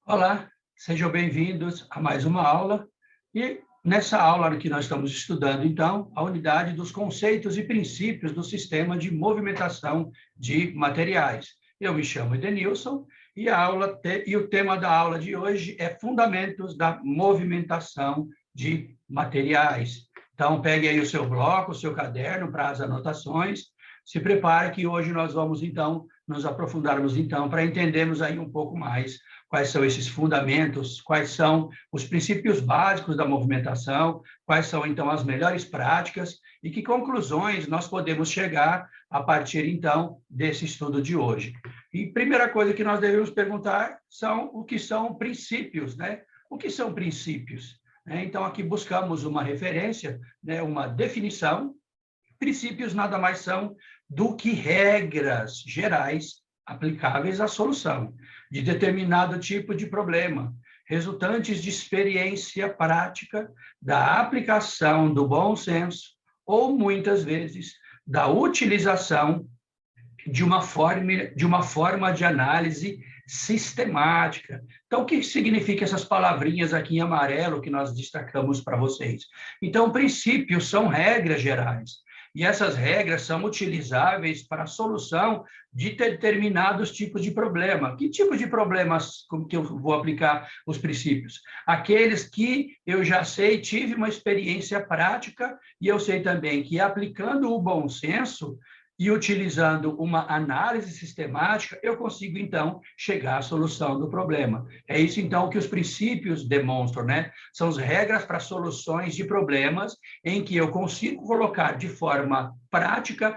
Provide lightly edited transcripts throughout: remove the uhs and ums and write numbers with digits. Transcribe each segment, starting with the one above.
Olá, sejam bem-vindos a mais uma aula. E nessa aula que nós estamos estudando, então, a unidade dos conceitos e princípios do sistema de movimentação de materiais. Eu me chamo Edenilson e o tema da aula de hoje é Fundamentos da Movimentação de Materiais. Então, pegue aí o seu bloco, o seu caderno para as anotações. Se prepare que hoje nós vamos, então, nos aprofundarmos, então, para entendermos aí um pouco mais quais são esses fundamentos, quais são os princípios básicos da movimentação, quais são, então, as melhores práticas e que conclusões nós podemos chegar a partir, então, desse estudo de hoje. E primeira coisa que nós devemos perguntar são o que são princípios, né? O que são princípios? Então, aqui buscamos uma referência, né? Uma definição. Princípios nada mais são do que regras gerais aplicáveis à solução de determinado tipo de problema, resultantes de experiência prática, da aplicação do bom senso ou, muitas vezes, da utilização de uma forma de análise sistemática. Então, o que significa essas palavrinhas aqui em amarelo que nós destacamos para vocês? Então, princípios são regras gerais. E essas regras são utilizáveis para a solução de determinados tipos de problema. Que tipo de problemas que eu vou aplicar os princípios? Aqueles que eu já sei, tive uma experiência prática, e eu sei também que aplicando o bom senso e utilizando uma análise sistemática, eu consigo, então, chegar à solução do problema. É isso, então, que os princípios demonstram, né? São as regras para soluções de problemas em que eu consigo colocar de forma prática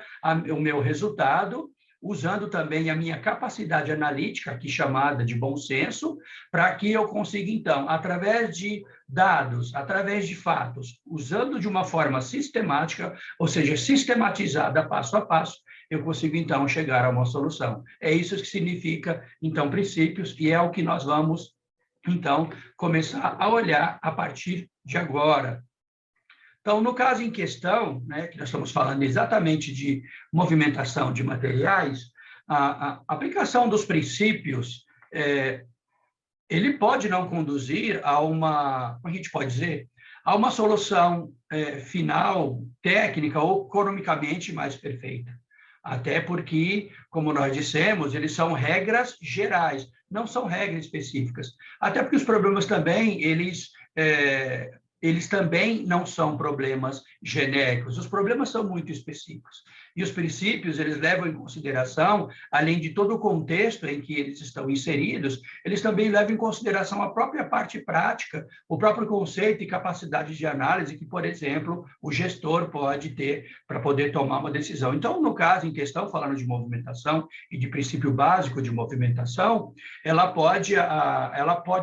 o meu resultado, usando também a minha capacidade analítica, aqui chamada de bom senso, para que eu consiga, então, através de dados, através de fatos, usando de uma forma sistemática, ou seja, sistematizada passo a passo, eu consigo, então, chegar a uma solução. É isso que significa, então, princípios, e é o que nós vamos, então, começar a olhar a partir de agora. Então, no caso em questão, né, que nós estamos falando exatamente de movimentação de materiais, a aplicação dos princípios, ele pode não conduzir a uma, como a gente pode dizer, a uma solução final, técnica ou economicamente mais perfeita. Até porque, como nós dissemos, eles são regras gerais, não são regras específicas. Até porque os problemas também, eles também não são problemas genéricos, os problemas são muito específicos. E os princípios, eles levam em consideração, além de todo o contexto em que eles estão inseridos, eles também levam em consideração a própria parte prática, o próprio conceito e capacidade de análise que, por exemplo, o gestor pode ter para poder tomar uma decisão. Então, no caso em questão, falando de movimentação e de princípio básico de movimentação, ela pode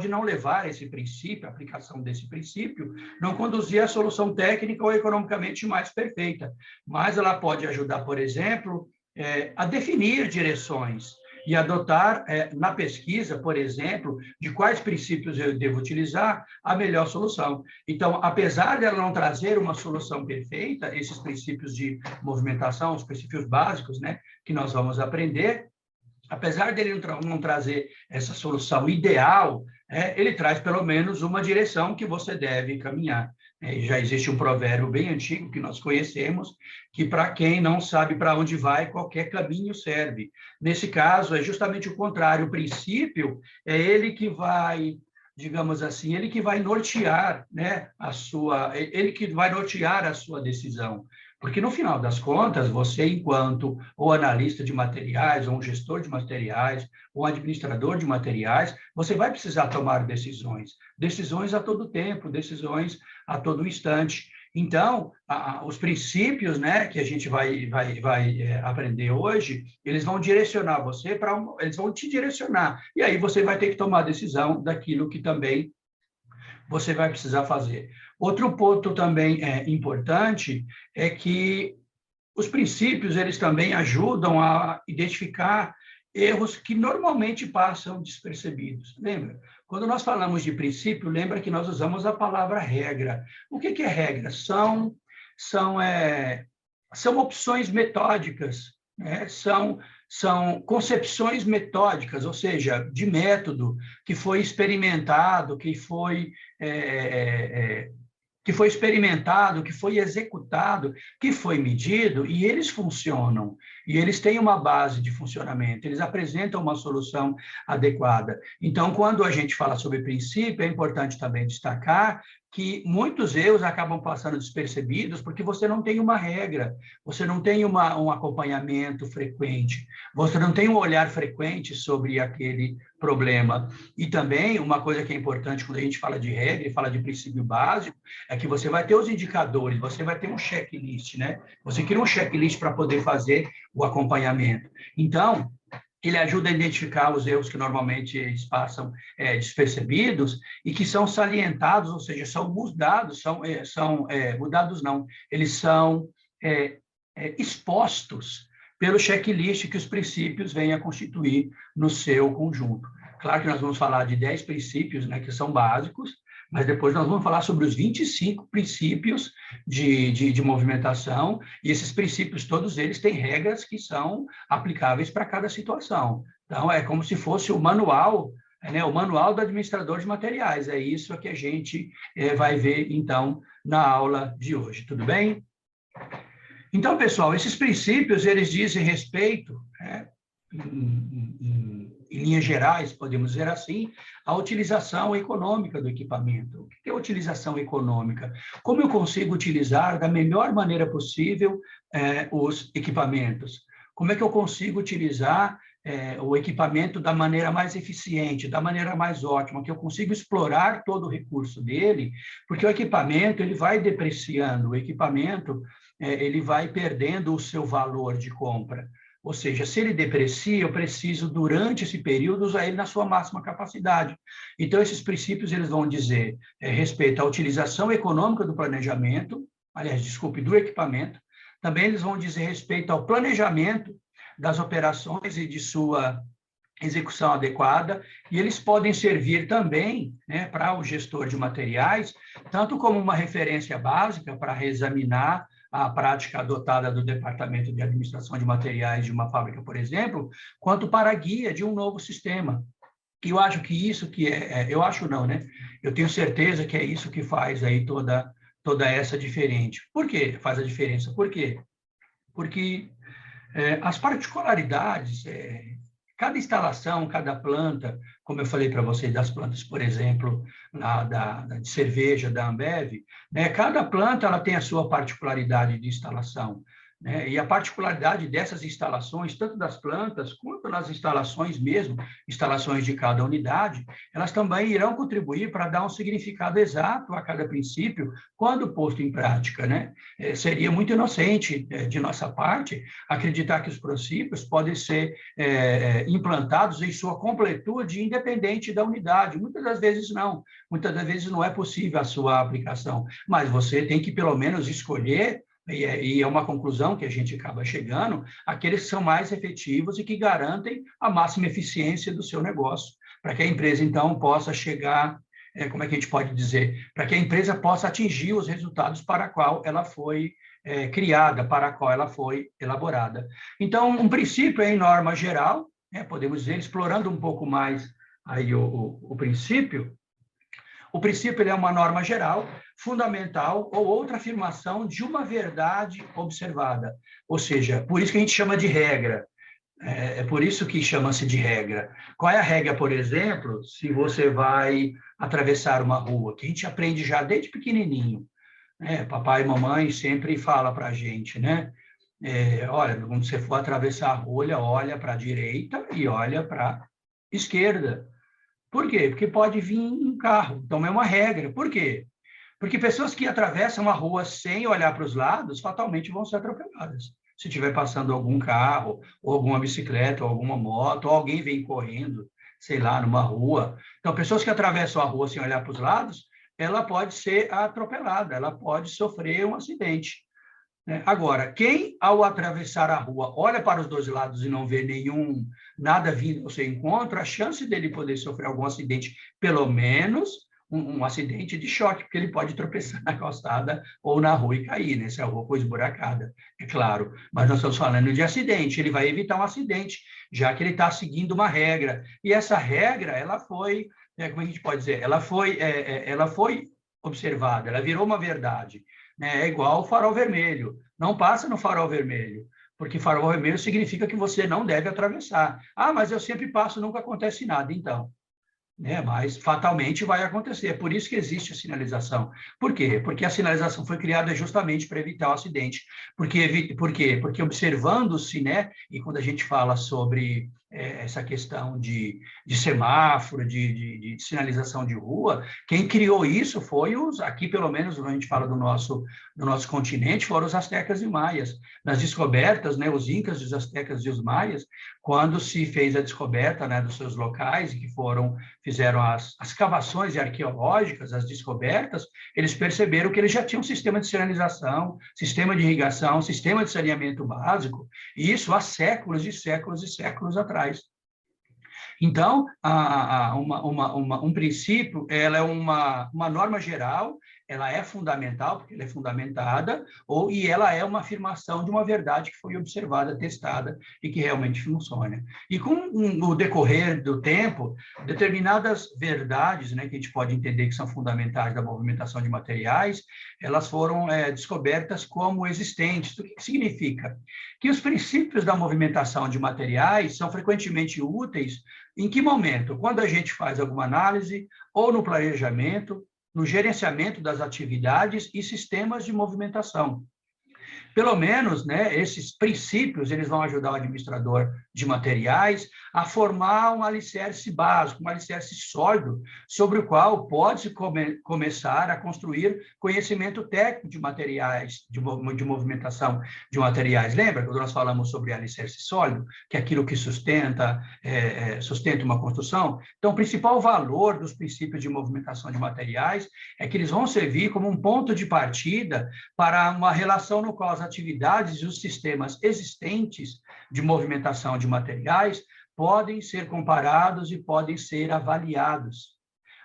não levar esse princípio, a aplicação desse princípio, não conduzir à solução técnica ou economicamente mais perfeita, mas ela pode ajudar, por exemplo, a definir direções e adotar, na pesquisa, por exemplo, de quais princípios eu devo utilizar, a melhor solução. Então, apesar dela não trazer uma solução perfeita, esses princípios de movimentação, os princípios básicos, né, que nós vamos aprender, apesar dele não trazer essa solução ideal, ele traz pelo menos uma direção que você deve caminhar. Já existe um provérbio bem antigo que nós conhecemos, que para quem não sabe para onde vai, qualquer caminho serve. Nesse caso, é justamente o contrário. O princípio é ele que vai, digamos assim, ele que vai nortear, né, ele que vai nortear a sua decisão. Porque, no final das contas, você, enquanto ou analista de materiais, ou um gestor de materiais, ou administrador de materiais, você vai precisar tomar decisões. Decisões a todo tempo, decisões a todo instante. Então, os princípios, né, que a gente vai aprender hoje, eles vão direcionar você eles vão te direcionar. E aí você vai ter que tomar a decisão daquilo que também você vai precisar fazer. Outro ponto também importante é que os princípios, eles também ajudam a identificar erros que normalmente passam despercebidos. Lembra? Quando nós falamos de princípio, lembra que nós usamos a palavra regra. O que é regra? São opções metódicas, né? são concepções metódicas, ou seja, de método que foi experimentado, que foi experimentado, que foi executado, que foi medido, e eles funcionam, e eles têm uma base de funcionamento, eles apresentam uma solução adequada. Então, quando a gente fala sobre princípio, é importante também destacar que muitos erros acabam passando despercebidos porque você não tem uma regra, você não tem um acompanhamento frequente, você não tem um olhar frequente sobre aquele problema. E também, uma coisa que é importante quando a gente fala de regra e fala de princípio básico, é que você vai ter os indicadores, você vai ter um checklist, né? Você cria um checklist para poder fazer o acompanhamento. Então, ele ajuda a identificar os erros que normalmente eles passam despercebidos e que são salientados, ou seja, são mudados, mudados não, eles são expostos pelo checklist que os princípios vêm a constituir no seu conjunto. Claro que nós vamos falar de 10 princípios, né, que são básicos, mas depois nós vamos falar sobre os 25 princípios de movimentação, e esses princípios, todos eles têm regras que são aplicáveis para cada situação. Então, é como se fosse o manual, né, o manual do administrador de materiais. É isso que a gente vai ver, então, na aula de hoje. Tudo bem? Então, pessoal, esses princípios, eles dizem respeito, em linhas gerais, podemos dizer assim, a utilização econômica do equipamento. O que é utilização econômica? Como eu consigo utilizar da melhor maneira possível os equipamentos? Como é que eu consigo utilizar o equipamento da maneira mais eficiente, da maneira mais ótima, que eu consigo explorar todo o recurso dele, porque o equipamento ele vai depreciando, o equipamento ele vai perdendo o seu valor de compra. Ou seja, se ele deprecia, eu preciso, durante esse período, usar ele na sua máxima capacidade. Então, esses princípios eles vão dizer respeito à utilização econômica do planejamento, aliás, desculpe, do equipamento. Também eles vão dizer respeito ao planejamento das operações e de sua execução adequada, e eles podem servir também, né, para o gestor de materiais, tanto como uma referência básica para reexaminar a prática adotada do Departamento de Administração de Materiais de uma fábrica, por exemplo, quanto para a guia de um novo sistema. E eu acho que isso que eu acho não, né? Eu tenho certeza que é isso que faz aí toda essa diferença. Por quê? Faz a diferença. Por quê? Porque as particularidades, cada instalação, cada planta, como eu falei para vocês das plantas, por exemplo, de cerveja da Ambev, né, cada planta ela tem a sua particularidade de instalação, né, e a particularidade dessas instalações, tanto das plantas quanto nas instalações mesmo, instalações de cada unidade, elas também irão contribuir para dar um significado exato a cada princípio quando posto em prática, né? Seria muito inocente de nossa parte acreditar que os princípios podem ser implantados em sua completude, independente da unidade. Muitas das vezes não é possível a sua aplicação, mas você tem que pelo menos escolher, e é uma conclusão que a gente acaba chegando, aqueles que são mais efetivos e que garantem a máxima eficiência do seu negócio, para que a empresa, então, possa chegar, como é que a gente pode dizer, para que a empresa possa atingir os resultados para a qual ela foi criada, para a qual ela foi elaborada. Então, um princípio em norma geral, podemos dizer, explorando um pouco mais aí o princípio, o princípio ele é uma norma geral, fundamental ou outra afirmação de uma verdade observada. Ou seja, por isso que a gente chama de regra. É por isso que chama-se de regra. Qual é a regra, por exemplo, se você vai atravessar uma rua, que a gente aprende já desde pequenininho, né? Papai e mamãe sempre falam para a gente, né? Olha, quando você for atravessar a rua, olha para a direita e olha para a esquerda. Por quê? Porque pode vir um carro. Então, é uma regra. Por quê? Porque pessoas que atravessam a rua sem olhar para os lados, fatalmente vão ser atropeladas. Se estiver passando algum carro, ou alguma bicicleta, ou alguma moto, ou alguém vem correndo, sei lá, numa rua. Então, pessoas que atravessam a rua sem olhar para os lados, ela pode ser atropelada, ela pode sofrer um acidente. Agora, quem, ao atravessar a rua, olha para os dois lados e não vê nada vindo ao seu encontro, a chance dele poder sofrer algum acidente, pelo menos um acidente de choque, porque ele pode tropeçar na calçada ou na rua e cair, né? Se a rua for esburacada, é claro. Mas nós estamos falando de acidente, ele vai evitar um acidente, já que ele está seguindo uma regra. E essa regra, ela foi, como a gente pode dizer, ela foi observada, ela virou uma verdade. Né? É igual o farol vermelho. Não passa no farol vermelho, porque farol vermelho significa que você não deve atravessar. Ah, mas eu sempre passo, nunca acontece nada. Então, né? Mas fatalmente vai acontecer. É por isso que existe a sinalização. Por quê? Porque a sinalização foi criada justamente para evitar o acidente. Por quê? Porque observando-se, né? E quando a gente fala sobre essa questão de semáforo, de sinalização de rua, quem criou isso foi aqui pelo menos, quando a gente fala do nosso continente, foram os astecas e maias. Nas descobertas, né? Os incas, os astecas e os maias, quando se fez a descoberta, né, dos seus locais, e que fizeram as cavações arqueológicas, as descobertas, eles perceberam que eles já tinham um sistema de sinalização, sistema de irrigação, sistema de saneamento básico, e isso há séculos e séculos e séculos atrás. Então, um princípio, ela é uma norma geral, ela é fundamental, porque ela é fundamentada, e ela é uma afirmação de uma verdade que foi observada, testada e que realmente funciona. E com o decorrer do tempo, determinadas verdades, né, que a gente pode entender que são fundamentais da movimentação de materiais, elas foram descobertas como existentes. O que significa? Que os princípios da movimentação de materiais são frequentemente úteis em que momento? Quando a gente faz alguma análise, ou no planejamento, no gerenciamento das atividades e sistemas de movimentação. Pelo menos, né, esses princípios, eles vão ajudar o administrador de materiais a formar um alicerce básico, um alicerce sólido, sobre o qual pode-se começar a construir conhecimento técnico de materiais, de movimentação de materiais. Lembra quando nós falamos sobre alicerce sólido, que é aquilo que sustenta uma construção? Então, o principal valor dos princípios de movimentação de materiais é que eles vão servir como um ponto de partida para uma relação no qual as atividades e os sistemas existentes de movimentação de materiais podem ser comparados e podem ser avaliados.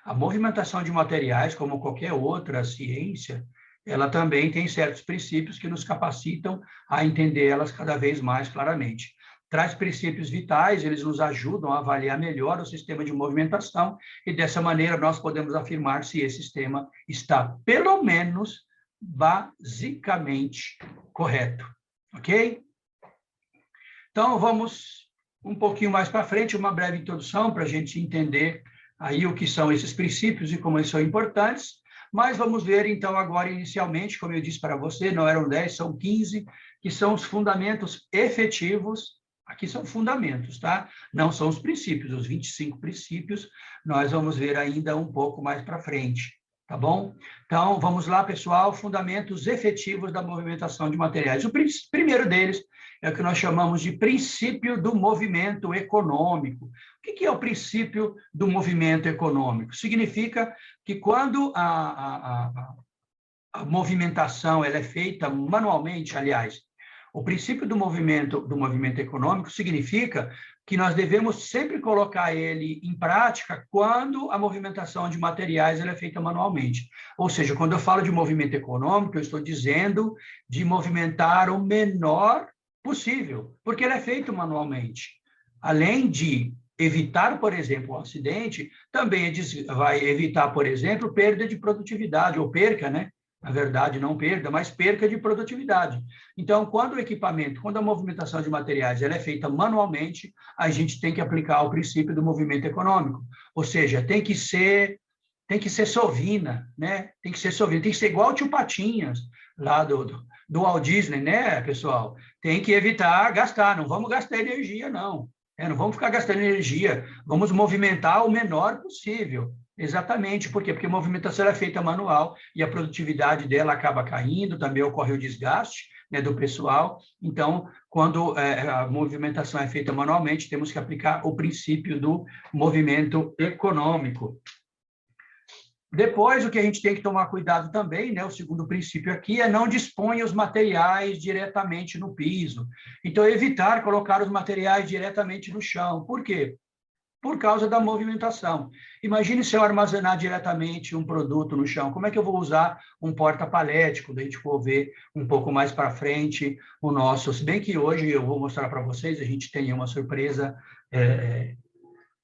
A movimentação de materiais, como qualquer outra ciência, ela também tem certos princípios que nos capacitam a entendê-las cada vez mais claramente. Traz princípios vitais, eles nos ajudam a avaliar melhor o sistema de movimentação e, dessa maneira, nós podemos afirmar se esse sistema está, pelo menos, basicamente correto, ok? Então, vamos um pouquinho mais para frente, uma breve introdução para a gente entender aí o que são esses princípios e como eles são importantes, mas vamos ver, então, agora, inicialmente, como eu disse para você, não eram 10, são 15, que são os fundamentos efetivos. Aqui são fundamentos, tá? Não são os princípios, os 25 princípios, nós vamos ver ainda um pouco mais para frente. Tá bom? Então, vamos lá, pessoal, fundamentos efetivos da movimentação de materiais. O primeiro deles é o que nós chamamos de princípio do movimento econômico. O que é o princípio do movimento econômico? Significa que quando a movimentação ela é feita manualmente, aliás, o princípio do movimento econômico significa que nós devemos sempre colocar ele em prática quando a movimentação de materiais ela é feita manualmente. Ou seja, quando eu falo de movimento econômico, eu estou dizendo de movimentar o menor possível, porque ele é feito manualmente. Além de evitar, por exemplo, um acidente, também vai evitar, por exemplo, perda de produtividade, ou perca, né? Na verdade, não perda, mas perca de produtividade. Então, quando a movimentação de materiais ela é feita manualmente, a gente tem que aplicar o princípio do movimento econômico. Ou seja, tem que ser sovina, né? Tem que ser igual o Tio Patinhas, lá do Walt Disney, né, pessoal? Tem que evitar gastar, não vamos gastar energia, não. Não vamos ficar gastando energia, vamos movimentar o menor possível. Exatamente, por quê? Porque a movimentação é feita manual e a produtividade dela acaba caindo, também ocorre o desgaste, né, do pessoal. Então, quando a movimentação é feita manualmente, temos que aplicar o princípio do movimento econômico. Depois, o que a gente tem que tomar cuidado também, né, o segundo princípio aqui, é não dispor os materiais diretamente no piso. Então, evitar colocar os materiais diretamente no chão. Por quê? por causa da movimentação. Imagine se eu armazenar diretamente um produto no chão, como é que eu vou usar um porta-palete, quando a gente for ver um pouco mais para frente o nosso, se bem que hoje eu vou mostrar para vocês, a gente tem uma surpresa,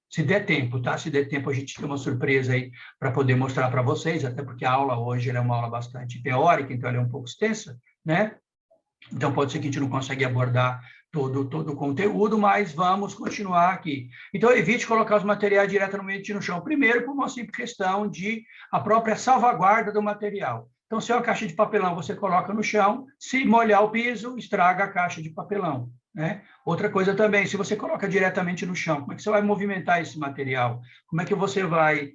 se der tempo, tá? Se der tempo, a gente tem uma surpresa aí para poder mostrar para vocês, até porque a aula hoje é uma aula bastante teórica, então ela é um pouco extensa, né? Então, pode ser que a gente não consiga abordar todo o conteúdo, mas vamos continuar aqui. Então, evite colocar os materiais diretamente no chão. Primeiro, por uma simples questão de a própria salvaguarda do material. Então, se é uma caixa de papelão, você coloca no chão, se molhar o piso, estraga a caixa de papelão, né? Outra coisa também, se você coloca diretamente no chão, como é que você vai movimentar esse material? Como é que você vai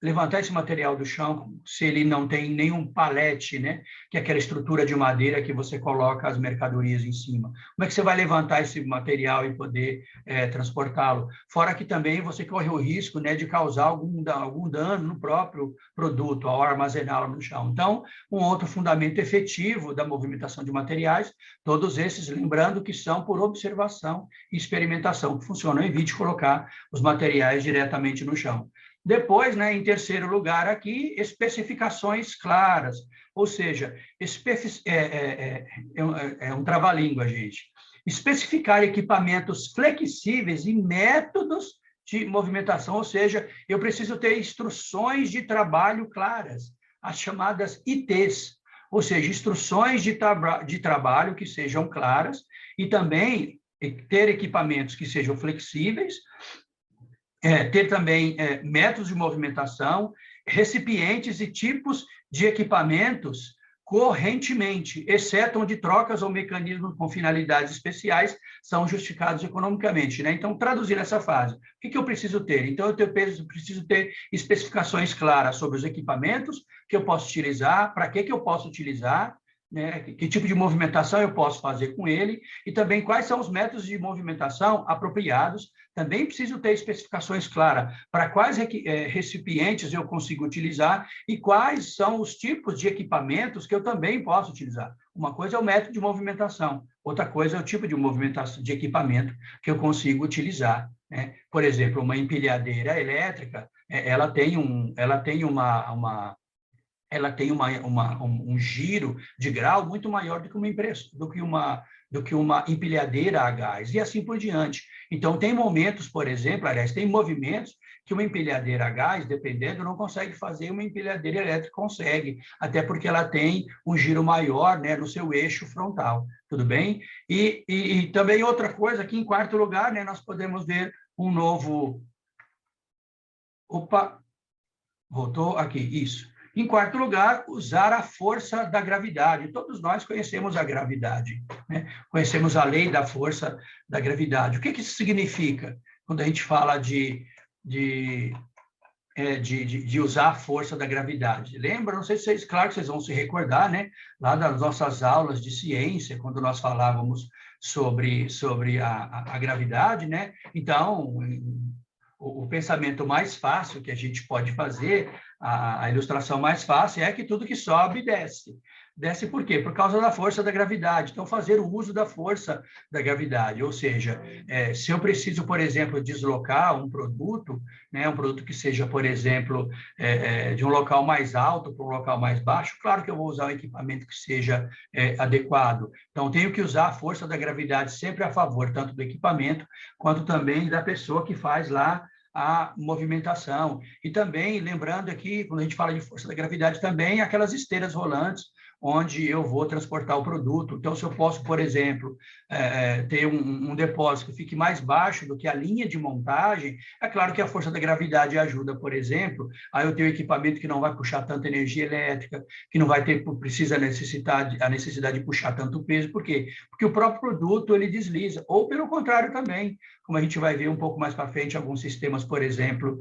levantar esse material do chão se ele não tem nenhum palete, né? Que é aquela estrutura de madeira que você coloca as mercadorias em cima. Como é que você vai levantar esse material e poder transportá-lo? Fora que também você corre o risco, né, de causar algum dano no próprio produto ao armazená-lo no chão. Então, um outro fundamento efetivo da movimentação de materiais, todos esses, lembrando que são por observação e experimentação que funcionam. Evite colocar os materiais diretamente no chão. Depois, né, em terceiro lugar aqui, especificações claras, ou seja, é um trava-língua, gente. Especificar equipamentos flexíveis e métodos de movimentação, ou seja, eu preciso ter instruções de trabalho claras, as chamadas ITs, ou seja, instruções de trabalho que sejam claras e também ter equipamentos que sejam flexíveis, ter também métodos de movimentação, recipientes e tipos de equipamentos correntemente, exceto onde trocas ou mecanismos com finalidades especiais são justificados economicamente, né? Então, traduzindo essa fase, o que eu preciso ter? Então, eu preciso ter especificações claras sobre os equipamentos que eu posso utilizar, para que eu posso utilizar, né? Que tipo de movimentação eu posso fazer com ele, e também quais são os métodos de movimentação apropriados. Também preciso ter especificações claras para quais recipientes eu consigo utilizar e quais são os tipos de equipamentos que eu também posso utilizar. Uma coisa é o método de movimentação, outra coisa é o tipo de movimentação de equipamento que eu consigo utilizar, né? Por exemplo, uma empilhadeira elétrica, ela tem um giro de grau muito maior do que uma empilhadeira a gás, e assim por diante. Então, tem momentos, por exemplo, aliás, tem movimentos que uma empilhadeira a gás, dependendo, não consegue fazer, uma empilhadeira elétrica consegue, até porque ela tem um giro maior, né, no seu eixo frontal, tudo bem? E também outra coisa, aqui em quarto lugar, né, nós podemos ver um novo... Opa, voltou aqui, isso. Em quarto lugar, usar a força da gravidade. Todos nós conhecemos a gravidade, né? Conhecemos a lei da força da gravidade. O que isso significa quando a gente fala de usar a força da gravidade? Lembra? Não sei se vocês, claro que vocês vão se recordar, né? Lá das nossas aulas de ciência, quando nós falávamos sobre a gravidade, né? Então, o pensamento mais fácil que a gente pode fazer, a ilustração mais fácil, é que tudo que sobe desce. Desce por quê? Por causa da força da gravidade. Então, fazer o uso da força da gravidade. Ou seja, se eu preciso, por exemplo, deslocar um produto, né, um produto que seja, por exemplo, de um local mais alto para um local mais baixo, claro que eu vou usar um equipamento que seja adequado. Então, tenho que usar a força da gravidade sempre a favor, tanto do equipamento, quanto também da pessoa que faz lá a movimentação. E também, lembrando aqui, quando a gente fala de força da gravidade, também aquelas esteiras rolantes, onde eu vou transportar o produto. Então, se eu posso, por exemplo, ter um depósito que fique mais baixo do que a linha de montagem, é claro que a força da gravidade ajuda, por exemplo, aí eu tenho equipamento que não vai puxar tanta energia elétrica, que não vai ter, a necessidade de puxar tanto peso. Por quê? Porque o próprio produto, ele desliza. Ou, pelo contrário, também, como a gente vai ver um pouco mais para frente, alguns sistemas, por exemplo,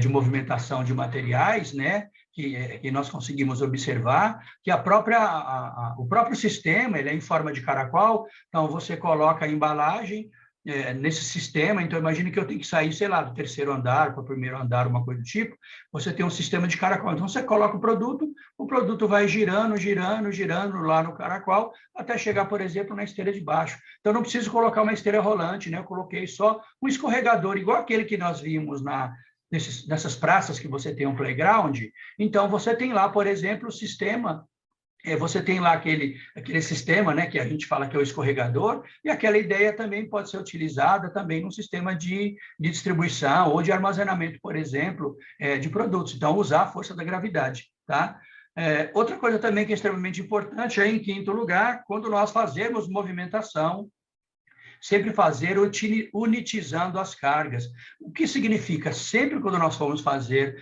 de movimentação de materiais, né, que nós conseguimos observar, que o próprio sistema ele é em forma de caracol, então você coloca a embalagem, nesse sistema, então imagine que eu tenho que sair, sei lá, do terceiro andar para o primeiro andar, uma coisa do tipo, você tem um sistema de caracol. Então, você coloca o produto vai girando, girando, girando lá no caracol, até chegar, por exemplo, na esteira de baixo. Então, não preciso colocar uma esteira rolante, né? Eu coloquei só um escorregador, igual aquele que nós vimos nessas praças que você tem um playground. Então, você tem lá, por exemplo, o sistema. Você tem lá aquele sistema, né, que a gente fala que é o escorregador, e aquela ideia também pode ser utilizada também num sistema de distribuição ou de armazenamento, por exemplo, de produtos. Então, usar a força da gravidade, tá? Outra coisa também que é extremamente importante é, em quinto lugar, quando nós fazemos movimentação, sempre fazer unitizando as cargas. O que significa? Sempre quando nós formos fazer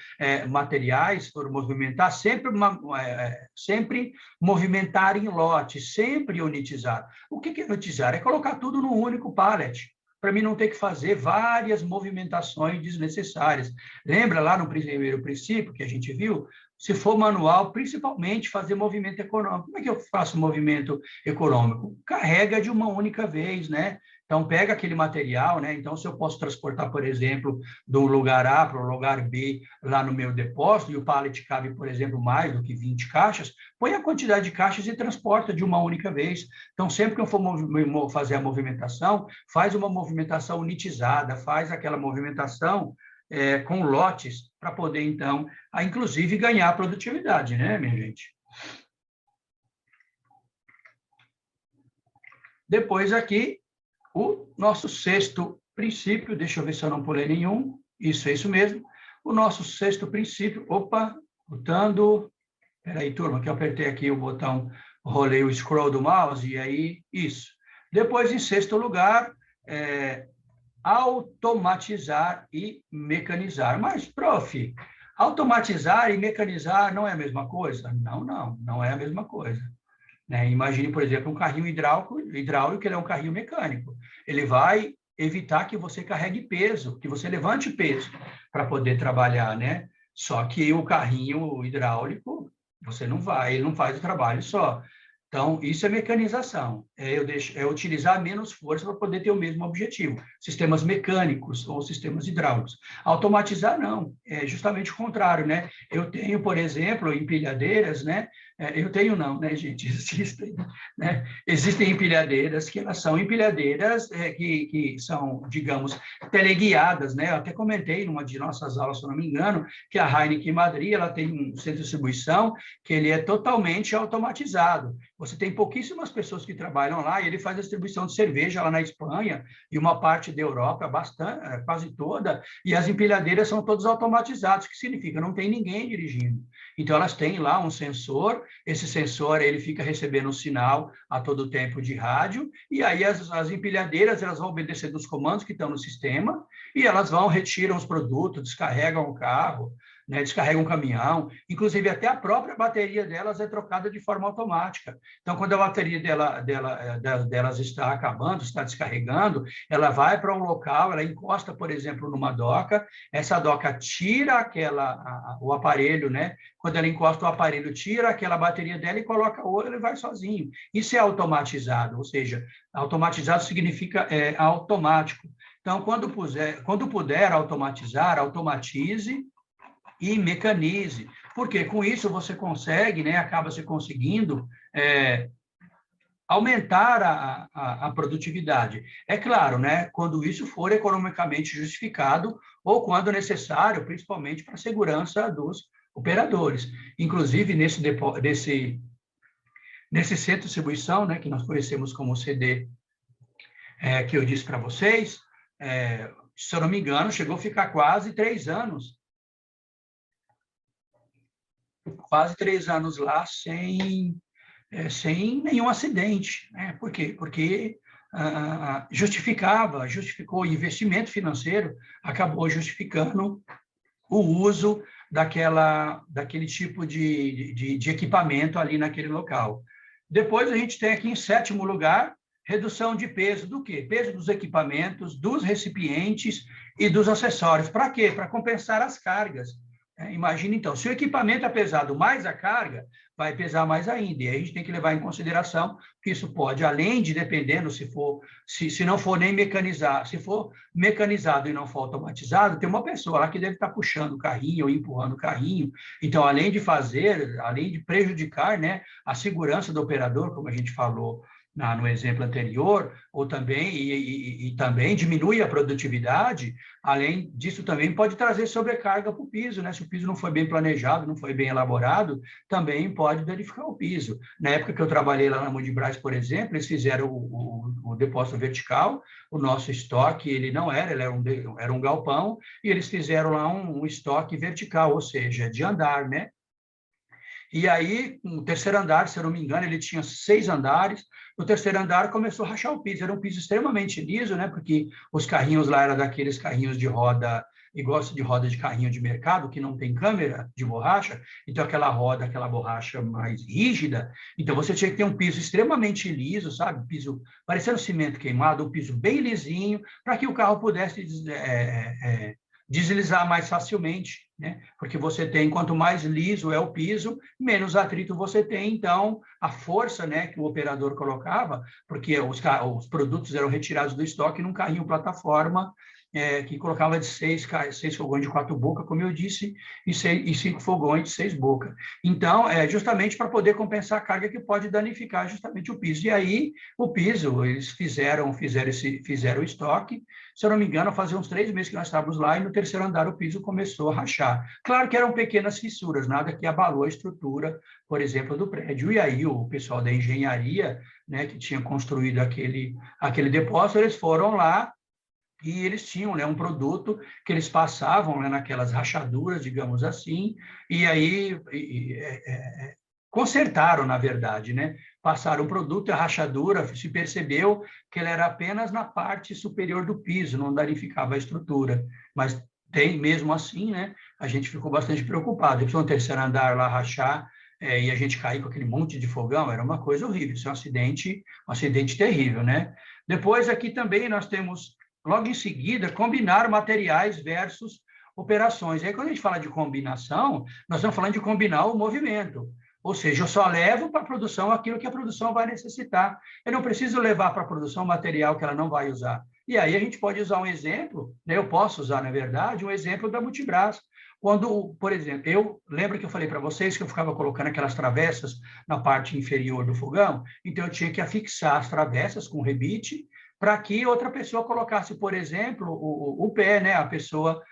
materiais, for movimentar, sempre movimentar em lote, sempre unitizar. O que é unitizar? É colocar tudo num único pallet, para mim não ter que fazer várias movimentações desnecessárias. Lembra lá no primeiro princípio que a gente viu? Se for manual, principalmente fazer movimento econômico. Como é que eu faço movimento econômico? Carrega de uma única vez, né? Então, pega aquele material, né? Então, se eu posso transportar, por exemplo, do lugar A para o lugar B lá no meu depósito, e o pallet cabe, por exemplo, mais do que 20 caixas, põe a quantidade de caixas e transporta de uma única vez. Então, sempre que eu for fazer a movimentação, faz uma movimentação unitizada, faz aquela movimentação com lotes, para poder, então, inclusive, ganhar produtividade, né, minha gente? Depois aqui, o nosso sexto princípio, deixa eu ver se eu não pulei nenhum, isso, é isso mesmo, o nosso sexto princípio, botando, peraí, turma, que eu apertei aqui o botão, rolei o scroll do mouse, e aí, isso. Depois, em sexto lugar, automatizar e mecanizar. Mas, prof, automatizar e mecanizar não é a mesma coisa? Não é a mesma coisa. Né? Imagine, por exemplo, um carrinho hidráulico, ele é um carrinho mecânico. Ele vai evitar que você carregue peso, que você levante peso para poder trabalhar, né? Só que o carrinho hidráulico, ele não faz o trabalho só. Então, isso é mecanização, é utilizar menos força para poder ter o mesmo objetivo. Sistemas mecânicos ou sistemas hidráulicos. Automatizar, não, é justamente o contrário, né? Eu tenho, por exemplo, empilhadeiras, né? Eu tenho não, né, gente? Existem, né? Existem empilhadeiras que elas são empilhadeiras que são, digamos, teleguiadas, né? Eu até comentei numa de nossas aulas, se eu não me engano, que a Heineken Madrid, ela tem um centro de distribuição que ele é totalmente automatizado. Você tem pouquíssimas pessoas que trabalham lá, e ele faz a distribuição de cerveja lá na Espanha e uma parte da Europa, quase toda, e as empilhadeiras são todas automatizadas, o que significa? Não tem ninguém dirigindo. Então, elas têm lá um sensor, esse sensor ele fica recebendo um sinal a todo tempo de rádio, e aí as empilhadeiras elas vão obedecer dos comandos que estão no sistema, e elas retiram os produtos, descarregam o carro, né, descarrega um caminhão, inclusive até a própria bateria delas é trocada de forma automática. Então, quando a bateria delas está acabando, está descarregando, ela vai para um local, ela encosta, por exemplo, numa doca, essa doca tira o aparelho, né? Quando ela encosta o aparelho, tira aquela bateria dela e coloca outra, ele vai sozinho. Isso é automatizado, ou seja, automatizado significa automático. Então, quando puder automatizar, automatize e mecanize, porque com isso você consegue, né, acaba se conseguindo aumentar a produtividade. É claro, né, quando isso for economicamente justificado ou quando necessário, principalmente para a segurança dos operadores. Inclusive, nesse centro de distribuição, né, que nós conhecemos como CD, que eu disse para vocês, se eu não me engano, chegou a ficar quase 3 anos lá sem nenhum acidente. Né? Por quê? Porque justificou o investimento financeiro, acabou justificando o uso daquele tipo de equipamento ali naquele local. Depois, a gente tem aqui, em sétimo lugar, redução de peso do quê? Peso dos equipamentos, dos recipientes e dos acessórios. Para quê? Para compensar as cargas. Imagina, então, se o equipamento é pesado mais a carga, vai pesar mais ainda. E aí a gente tem que levar em consideração que isso pode, além de, dependendo, se não for nem mecanizado, se for mecanizado e não for automatizado, tem uma pessoa lá que deve estar puxando o carrinho ou empurrando o carrinho. Então, além de prejudicar, né, a segurança do operador, como a gente falou no exemplo anterior, ou também, e também diminui a produtividade, além disso também pode trazer sobrecarga para o piso, né? Se o piso não foi bem planejado, não foi bem elaborado, também pode danificar o piso. Na época que eu trabalhei lá na Mudibras, por exemplo, eles fizeram o depósito vertical, o nosso estoque, ele não era, era um galpão, e eles fizeram lá um estoque vertical, ou seja, de andar, né? E aí, no terceiro andar, se eu não me engano, ele tinha 6 andares. No terceiro andar, começou a rachar o piso. Era um piso extremamente liso, né? Porque os carrinhos lá eram daqueles carrinhos de roda, igual de roda de carrinho de mercado, que não tem câmera de borracha. Então, aquela borracha mais rígida. Então, você tinha que ter um piso extremamente liso, sabe? Piso parecendo cimento queimado, um piso bem lisinho, para que o carro pudesse deslizar mais facilmente, né? Porque você tem, quanto mais liso é o piso, menos atrito você tem, então a força, né, que o operador colocava, porque os produtos eram retirados do estoque num carrinho plataforma, que colocava de 6 fogões de 4 bocas, como eu disse, e 5 fogões de 6 bocas. Então, justamente para poder compensar a carga que pode danificar justamente o piso. E aí, o piso, eles fizeram o estoque. Se eu não me engano, fazia uns 3 meses que nós estávamos lá, e no terceiro andar o piso começou a rachar. Claro que eram pequenas fissuras, nada que abalou a estrutura, por exemplo, do prédio. E aí, o pessoal da engenharia, né, que tinha construído aquele depósito, eles foram lá, e eles tinham, né, um produto que eles passavam, né, naquelas rachaduras, digamos assim, e aí consertaram, na verdade, né? Passaram o produto, a rachadura, se percebeu que ela era apenas na parte superior do piso, não danificava a estrutura, mas mesmo assim, né, a gente ficou bastante preocupado. Depois, no terceiro andar lá rachar, e a gente cair com aquele monte de fogão, era uma coisa horrível, isso é um acidente terrível, né? Depois, aqui também nós temos, logo em seguida, combinar materiais versus operações. Aí, quando a gente fala de combinação, nós estamos falando de combinar o movimento. Ou seja, eu só levo para a produção aquilo que a produção vai necessitar. Eu não preciso levar para a produção material que ela não vai usar. E aí a gente pode usar um exemplo, né? Eu posso usar, na verdade, um exemplo da Multibras. Quando, por exemplo, eu lembro que eu falei para vocês que eu ficava colocando aquelas travessas na parte inferior do fogão, então eu tinha que afixar as travessas com rebite, para que outra pessoa colocasse, por exemplo, o pé, né? A pessoa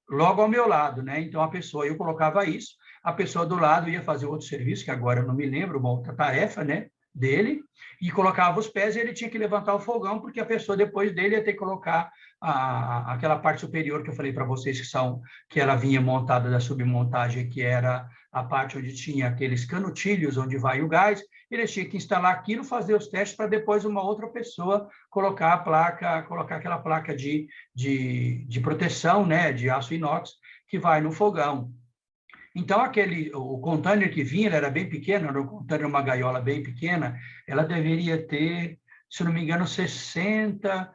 logo ao meu lado, né? Então, eu colocava isso, a pessoa do lado ia fazer outro serviço, que agora eu não me lembro, uma outra tarefa, né, dele, e colocava os pés e ele tinha que levantar o fogão, porque a pessoa depois dele ia ter que colocar aquela parte superior que eu falei para vocês, que ela vinha montada da submontagem, que era a parte onde tinha aqueles canutilhos, onde vai o gás. Ele tinha que instalar aquilo, fazer os testes, para depois uma outra pessoa colocar aquela placa de proteção, né, de aço inox, que vai no fogão. Então, o container que vinha, ele era bem pequeno, era um container, uma gaiola bem pequena, ela deveria ter, se não me engano, 60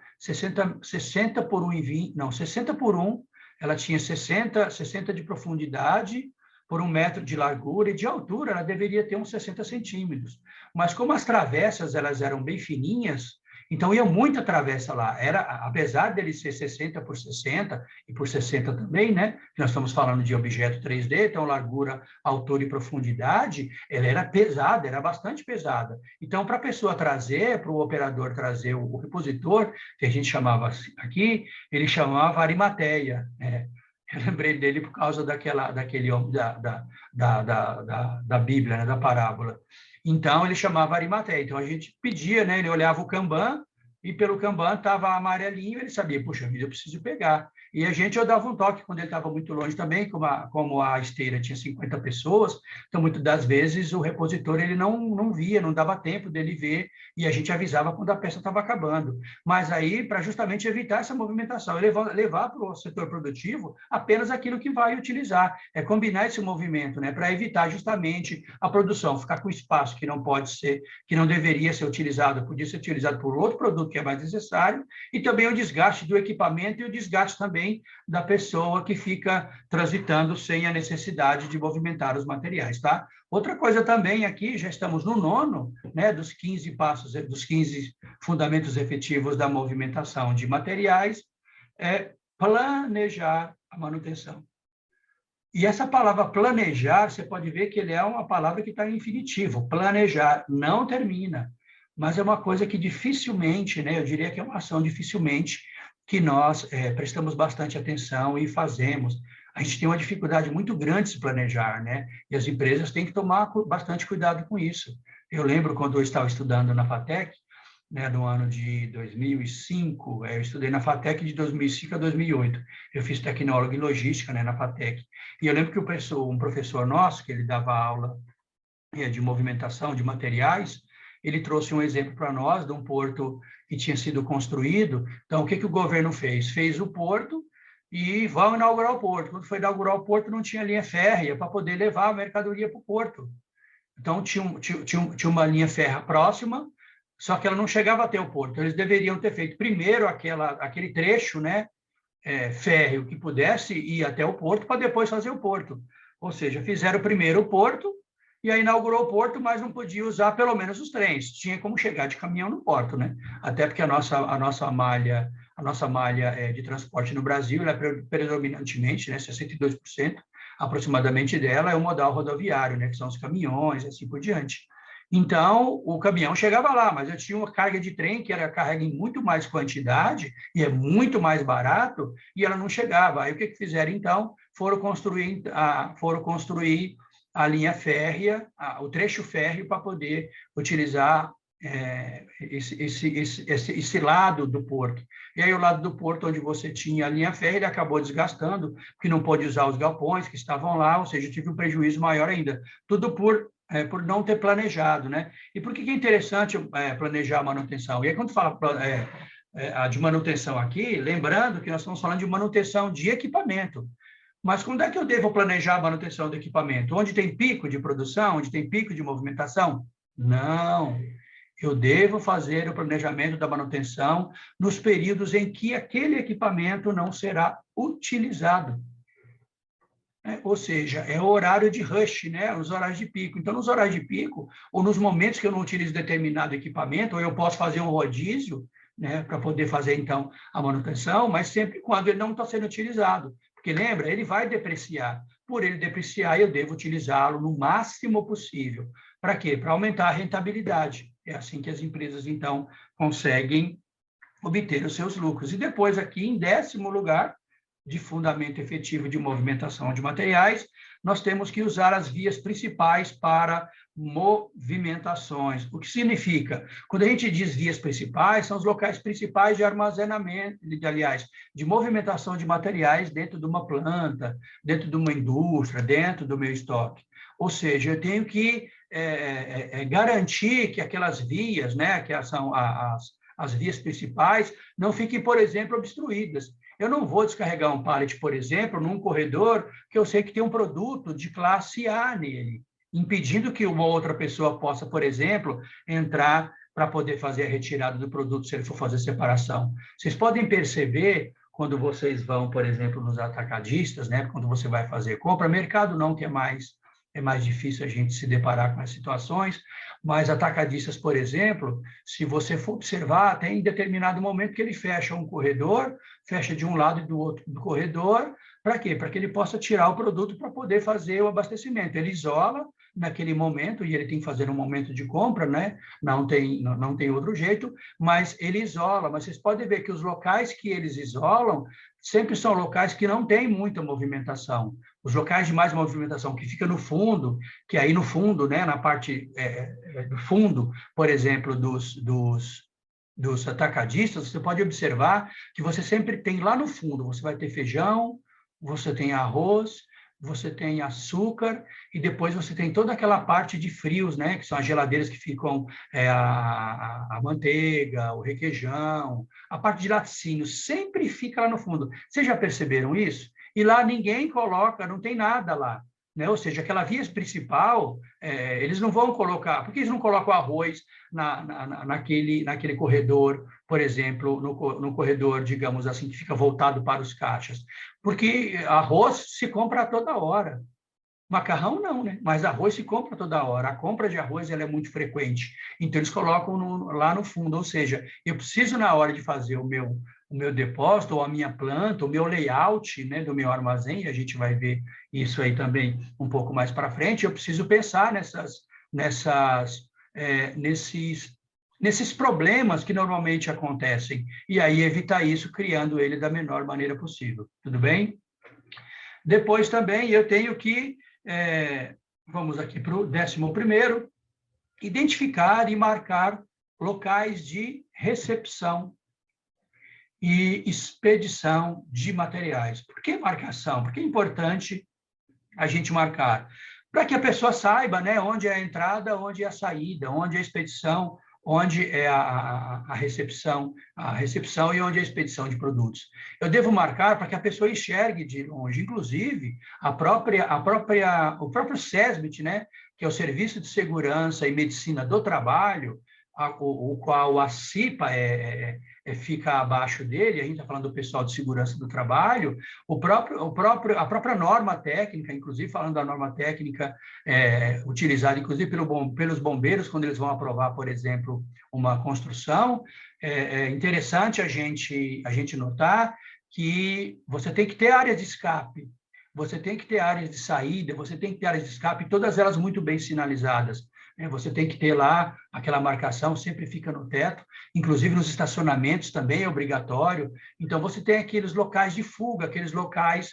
por 1,20, não, 60 por 1, ela tinha 60 de profundidade, por 1 metro de largura, e de altura ela deveria ter uns 60 centímetros. Mas como as travessas elas eram bem fininhas, então ia muita travessa lá. Apesar dele ser 60 por 60 e por 60 também, né? Nós estamos falando de objeto 3D, então largura, altura e profundidade, ela era pesada, era bastante pesada. Então, para a pessoa trazer, para o operador trazer o repositor, que a gente chamava aqui, ele chamava Arimateia, né? Eu lembrei dele por causa daquele homem da Bíblia, né, da parábola. Então, ele chamava Arimateia. Então, a gente pedia, né, ele olhava o Kanban, e pelo Kanban estava amarelinho, ele sabia, puxa vida, eu preciso pegar. E eu dava um toque quando ele estava muito longe também, como a esteira tinha 50 pessoas, então, muitas das vezes, o repositor ele não via, não dava tempo dele ver, e a gente avisava quando a peça estava acabando. Mas aí, para justamente evitar essa movimentação, levar para o setor produtivo apenas aquilo que vai utilizar, combinar esse movimento, né, para evitar justamente a produção, ficar com espaço que não deveria ser utilizado, podia ser utilizado por outro produto que é mais necessário, e também o desgaste do equipamento e o desgaste também também da pessoa que fica transitando sem a necessidade de movimentar os materiais, tá? Outra coisa também aqui, já estamos no 9º, né, dos 15 passos, dos 15 fundamentos efetivos da movimentação de materiais, é planejar a manutenção. E essa palavra planejar, você pode ver que ele é uma palavra que está em infinitivo. Planejar não termina, mas é uma coisa que dificilmente, né, eu diria que é uma ação dificilmente que nós prestamos bastante atenção e fazemos. A gente tem uma dificuldade muito grande de se planejar, né? E as empresas têm que tomar bastante cuidado com isso. Eu lembro quando eu estava estudando na FATEC, né, no ano de 2005, eu estudei na FATEC de 2005 a 2008. Eu fiz tecnólogo em logística, né, na FATEC. E eu lembro que um professor nosso, que ele dava aula de movimentação de materiais, ele trouxe um exemplo para nós de um porto que tinha sido construído. Então, o que o governo fez? Fez o porto e vão inaugurar o porto. Quando foi inaugurar o porto, não tinha linha férrea para poder levar a mercadoria para o porto. Então, tinha uma linha férrea próxima, só que ela não chegava até o porto. Eles deveriam ter feito primeiro aquele trecho, né, férreo que pudesse ir até o porto para depois fazer o porto. Ou seja, fizeram primeiro o porto e aí inaugurou o porto, mas não podia usar pelo menos os trens. Tinha como chegar de caminhão no porto, né? Até porque a nossa malha de transporte no Brasil, ela é predominantemente, né, 62% aproximadamente dela é o modal rodoviário, né, que são os caminhões, assim por diante. Então, o caminhão chegava lá, mas eu tinha uma carga de trem que era carrega em muito mais quantidade e é muito mais barato, e ela não chegava. Aí o que fizeram, então? Foram construir a linha férrea, o trecho férreo, para poder utilizar esse lado do porto. E aí o lado do porto, onde você tinha a linha férrea, ele acabou desgastando, porque não pôde usar os galpões que estavam lá, ou seja, tive um prejuízo maior ainda. Tudo por não ter planejado, né? E por que é interessante planejar a manutenção? E aí, quando fala de manutenção aqui, lembrando que nós estamos falando de manutenção de equipamento. Mas quando é que eu devo planejar a manutenção do equipamento? Onde tem pico de produção? Onde tem pico de movimentação? Não. Eu devo fazer o planejamento da manutenção nos períodos em que aquele equipamento não será utilizado. Ou seja, é o horário de rush, né? Os horários de pico. Então, nos horários de pico, ou nos momentos que eu não utilizo determinado equipamento, ou eu posso fazer um rodízio, né, para poder fazer, então, a manutenção, mas sempre quando ele não está sendo utilizado. Porque, lembra, ele vai depreciar. Por ele depreciar, eu devo utilizá-lo no máximo possível. Para quê? Para aumentar a rentabilidade. É assim que as empresas, então, conseguem obter os seus lucros. E depois, aqui, em 10º lugar, de fundamento efetivo de movimentação de materiais, nós temos que usar as vias principais para movimentações. O que significa? Quando a gente diz vias principais, são os locais principais de armazenamento, de movimentação de materiais dentro de uma planta, dentro de uma indústria, dentro do meu estoque. Ou seja, eu tenho que garantir que aquelas vias, né, que são as vias principais, não fiquem, por exemplo, obstruídas. Eu não vou descarregar um pallet, por exemplo, num corredor que eu sei que tem um produto de classe A nele, impedindo que uma outra pessoa possa, por exemplo, entrar para poder fazer a retirada do produto, se ele for fazer separação. Vocês podem perceber, quando vocês vão, por exemplo, nos atacadistas, né, quando você vai fazer compra, mercado não, que é mais difícil a gente se deparar com as situações, mas atacadistas, por exemplo, se você for observar, tem determinado momento que ele fecha um corredor, fecha de um lado e do outro do corredor, para quê? Para que ele possa tirar o produto para poder fazer o abastecimento. Ele isola naquele momento, e ele tem que fazer um momento de compra, né? Não tem outro jeito, mas ele isola. Mas vocês podem ver que os locais que eles isolam sempre são locais que não têm muita movimentação. Os locais de mais movimentação, que fica no fundo, que aí no fundo, né, na parte do fundo, por exemplo, dos atacadistas, você pode observar que você sempre tem lá no fundo, você vai ter feijão, você tem arroz, você tem açúcar, e depois você tem toda aquela parte de frios, né, que são as geladeiras que ficam a manteiga, o requeijão, a parte de laticínio, sempre fica lá no fundo. Vocês já perceberam isso? E lá ninguém coloca, não tem nada lá. né? Ou seja, aquela via principal, eles não vão colocar... Por que eles não colocam arroz naquele corredor, por exemplo, no corredor, digamos assim, que fica voltado para os caixas? Porque arroz se compra a toda hora. Macarrão não, né? Mas arroz se compra toda hora. A compra de arroz ela é muito frequente. Então, eles colocam lá no fundo. Ou seja, eu preciso, na hora de fazer o meu depósito, ou a minha planta, o meu layout, né, do meu armazém, a gente vai ver isso aí também um pouco mais para frente, eu preciso pensar nesses problemas que normalmente acontecem. E aí evitar isso, criando ele da menor maneira possível. Tudo bem? Depois também eu tenho que... vamos aqui para o 11º, identificar e marcar locais de recepção e expedição de materiais. Por que marcação? Porque é importante a gente marcar, para que a pessoa saiba, né, onde é a entrada, onde é a saída, onde é a expedição, onde é a recepção e onde é a expedição de produtos. Eu devo marcar para que a pessoa enxergue de longe, inclusive o próprio SESMIT, né, que é o Serviço de Segurança e Medicina do Trabalho, o qual a CIPA fica abaixo dele, a gente está falando do pessoal de segurança do trabalho, a própria norma técnica, inclusive falando da norma técnica utilizada, inclusive pelos bombeiros, quando eles vão aprovar, por exemplo, uma construção, é interessante a gente notar que você tem que ter áreas de escape, você tem que ter áreas de saída, você tem que ter áreas de escape, todas elas muito bem sinalizadas. Você tem que ter lá aquela marcação, sempre fica no teto, inclusive nos estacionamentos também é obrigatório. Então, você tem aqueles locais de fuga, aqueles locais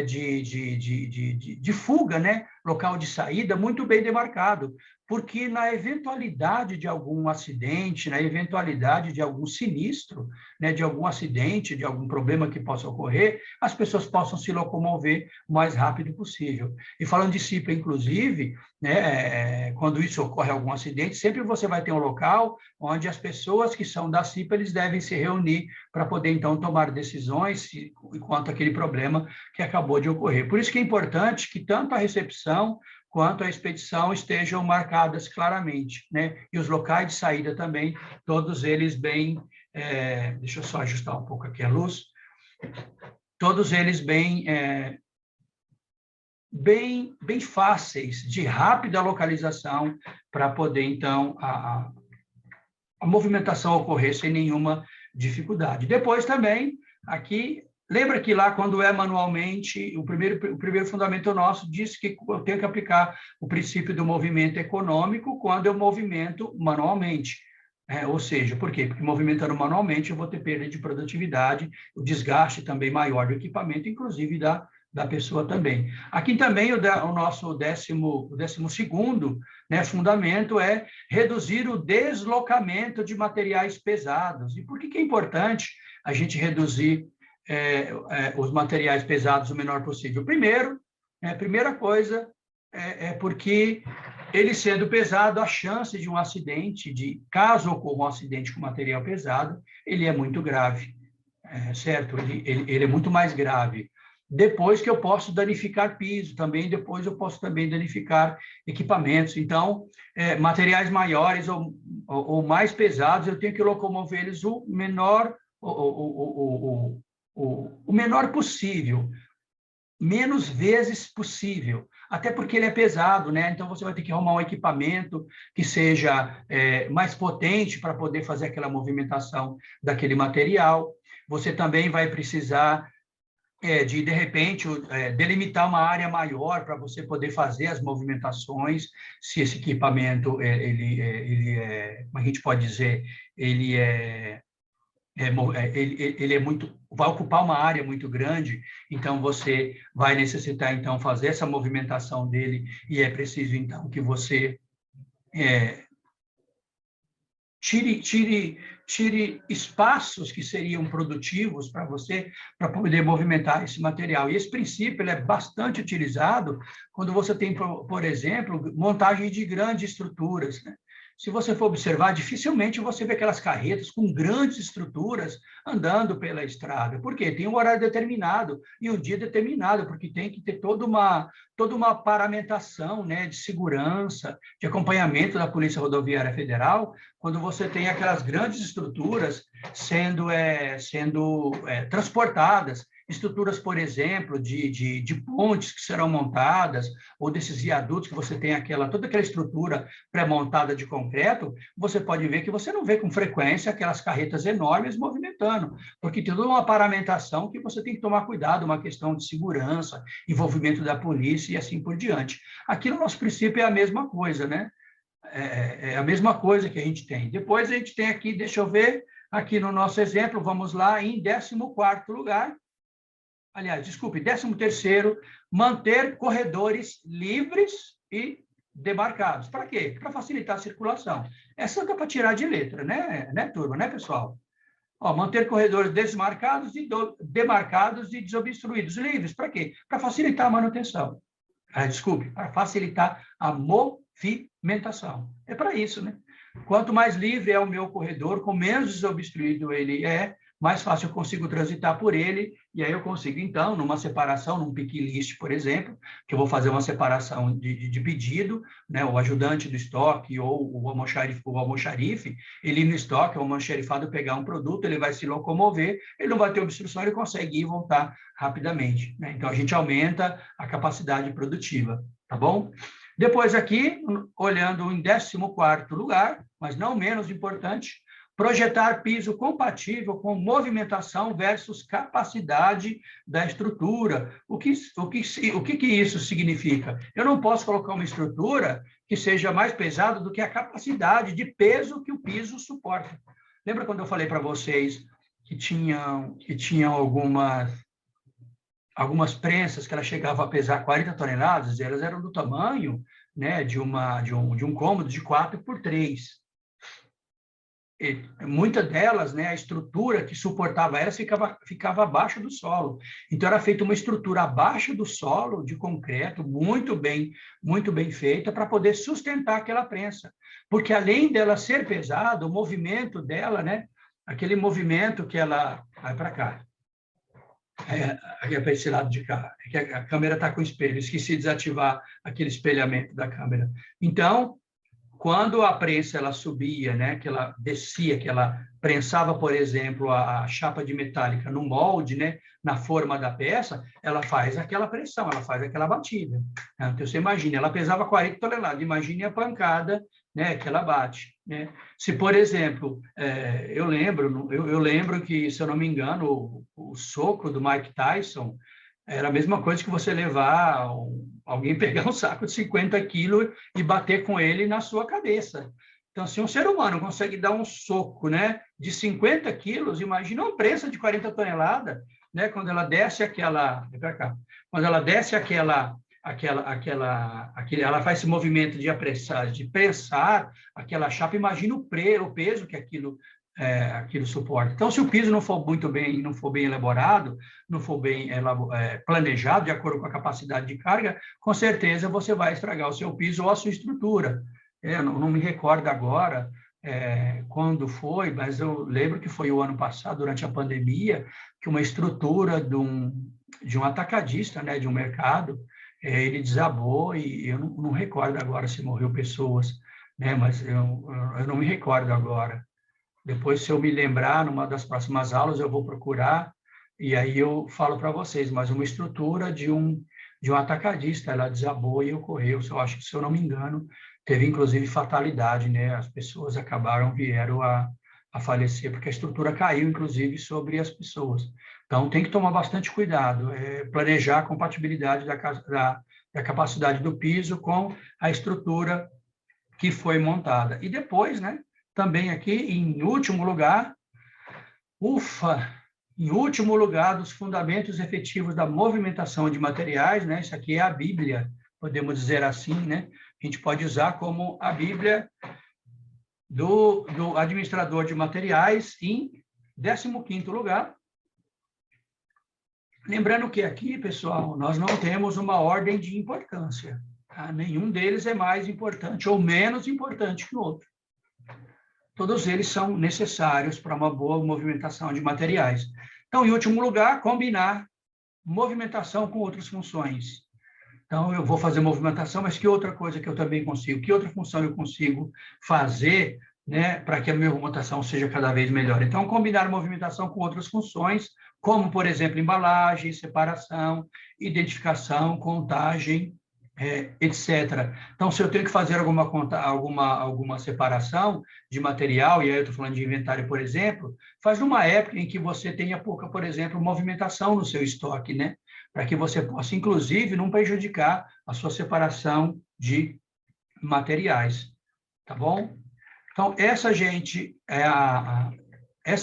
de fuga, né? Local de saída muito bem demarcado, porque na eventualidade de algum acidente, na eventualidade de algum sinistro, né, de algum acidente, de algum problema que possa ocorrer, as pessoas possam se locomover o mais rápido possível. E falando de CIPA, inclusive, né, quando isso ocorre algum acidente, sempre você vai ter um local onde as pessoas que são da CIPA, eles devem se reunir para poder, então, tomar decisões quanto àquele problema que acabou de ocorrer. Por isso que é importante que tanto a recepção quanto a expedição estejam marcadas claramente, né? E os locais de saída também, todos eles bem... deixa eu só ajustar um pouco aqui a luz. Todos eles bem fáceis, de rápida localização, para poder, então, a movimentação ocorrer sem nenhuma dificuldade. Depois também, aqui, lembra que lá, quando é manualmente, o primeiro fundamento nosso diz que eu tenho que aplicar o princípio do movimento econômico quando eu movimento manualmente. Ou seja, por quê? Porque movimentando manualmente eu vou ter perda de produtividade, o desgaste também maior do equipamento, inclusive da pessoa também. Aqui também o nosso 12º, né, fundamento é reduzir o deslocamento de materiais pesados. E por que é importante a gente reduzir os materiais pesados o menor possível? Primeiro, a primeira coisa porque ele sendo pesado, a chance de um acidente, caso ocorra um acidente com material pesado, ele é muito grave, certo? Ele é muito mais grave. Depois que eu posso danificar piso também, depois eu posso também danificar equipamentos. Então, materiais maiores ou mais pesados, eu tenho que locomover eles o menor possível, menos vezes possível, até porque ele é pesado, né? Então, você vai ter que arrumar um equipamento que seja mais potente para poder fazer aquela movimentação daquele material. Você também vai precisar de repente, delimitar uma área maior para você poder fazer as movimentações, se esse equipamento, como a gente pode dizer, ele vai ocupar uma área muito grande, então você vai necessitar, então, fazer essa movimentação dele, e é preciso, então, que você tire espaços que seriam produtivos para você, para poder movimentar esse material. E esse princípio ele é bastante utilizado quando você tem, por exemplo, montagem de grandes estruturas, né? se você for observar, dificilmente você vê aquelas carretas com grandes estruturas andando pela estrada. Por quê? Tem um horário determinado e um dia determinado, porque tem que ter toda uma paramentação, né, de segurança, de acompanhamento da Polícia Rodoviária Federal, quando você tem aquelas grandes estruturas sendo transportadas, estruturas, por exemplo, de pontes que serão montadas, ou desses viadutos que você tem toda aquela estrutura pré-montada de concreto, você pode ver que você não vê com frequência aquelas carretas enormes movimentando, porque tem toda uma paramentação que você tem que tomar cuidado, uma questão de segurança, envolvimento da polícia e assim por diante. Aqui no nosso princípio é a mesma coisa, né? É a mesma coisa que a gente tem. Depois a gente tem aqui, deixa eu ver, aqui no nosso exemplo, vamos lá, em 14º lugar, aliás, desculpe, 13º, manter corredores livres e demarcados. Para quê? Para facilitar a circulação. Essa dá para tirar de letra, né, turma, né, pessoal? Ó, manter corredores desmarcados e demarcados e desobstruídos, livres. Para quê? Para facilitar a manutenção. Desculpe, para facilitar a movimentação. É para isso, né? Quanto mais livre é o meu corredor, com menos desobstruído ele é, mais fácil eu consigo transitar por ele, e aí eu consigo, então, numa separação, num pick list, por exemplo, que eu vou fazer uma separação de pedido, né, o ajudante do estoque ou o almoxarife, ele ir no estoque, o almoxarifado pegar um produto, ele vai se locomover, ele não vai ter obstrução, ele consegue ir e voltar rapidamente, né? Então, a gente aumenta a capacidade produtiva, tá bom? Depois aqui, olhando em 14º lugar, mas não menos importante, projetar piso compatível com movimentação versus capacidade da estrutura. O que isso significa? Eu não posso colocar uma estrutura que seja mais pesada do que a capacidade de peso que o piso suporta. Lembra quando eu falei para vocês que tinham algumas prensas que ela chegava a pesar 40 toneladas, e elas eram do tamanho, né, de um cômodo de 4x3. Muitas delas, né, a estrutura que suportava elas ficava abaixo do solo. Então, era feita uma estrutura abaixo do solo, de concreto, muito bem feita, para poder sustentar aquela prensa. Porque, além dela ser pesada, o movimento dela, né, aquele movimento que ela... Vai para cá. Aqui é para esse lado de cá. É que a câmera está com espelho. Esqueci de desativar aquele espelhamento da câmera. Então, quando a prensa ela subia, né, que ela descia, que ela prensava, por exemplo, a chapa de metálica no molde, né, na forma da peça, ela faz aquela pressão, ela faz aquela batida. Então, você imagina, ela pesava 40 toneladas, imagine a pancada, né, que ela bate, né? Se, por exemplo, eu lembro que, se eu não me engano, o soco do Mike Tyson era a mesma coisa que você levar alguém pegar um saco de 50 quilos e bater com ele na sua cabeça. Então, se um ser humano consegue dar um soco, né, de 50 quilos, imagina uma prensa de 40 toneladas, né, quando ela desce aquela... Vem para cá. Quando ela desce ela faz esse movimento de prensar aquela chapa, imagina o peso que aquilo suporta. Então, se o piso não for bem elaborado, não for bem planejado, de acordo com a capacidade de carga, com certeza você vai estragar o seu piso ou a sua estrutura. Não me recordo agora quando foi, mas eu lembro que foi o ano passado, durante a pandemia, que uma estrutura de um atacadista, né, de um mercado, ele desabou, e eu não recordo agora se morreu pessoas, né, mas eu não me recordo agora. Depois, se eu me lembrar, numa das próximas aulas, eu vou procurar, e aí eu falo para vocês, mas uma estrutura de um atacadista, ela desabou e ocorreu, eu acho que, se eu não me engano, teve inclusive fatalidade, né? As pessoas vieram a falecer, porque a estrutura caiu, inclusive, sobre as pessoas. Então, tem que tomar bastante cuidado, planejar a compatibilidade da capacidade do piso com a estrutura que foi montada. E depois, né, também aqui, em último lugar, dos fundamentos efetivos da movimentação de materiais, né? Isso aqui é a Bíblia, podemos dizer assim, né? A gente pode usar como a Bíblia do administrador de materiais, em 15º lugar. Lembrando que aqui, pessoal, nós não temos uma ordem de importância, tá? Nenhum deles é mais importante ou menos importante que o outro. Todos eles são necessários para uma boa movimentação de materiais. Então, em último lugar, combinar movimentação com outras funções. Então, eu vou fazer movimentação, mas que outra coisa que eu também consigo? Que outra função eu consigo fazer, né, para que a minha movimentação seja cada vez melhor? Então, combinar movimentação com outras funções, como, por exemplo, embalagem, separação, identificação, contagem, etc. Então, se eu tenho que fazer alguma separação de material, e aí eu estou falando de inventário, por exemplo, faz numa época em que você tenha pouca, por exemplo, movimentação no seu estoque, né? Para que você possa, inclusive, não prejudicar a sua separação de materiais, tá bom? Então, essa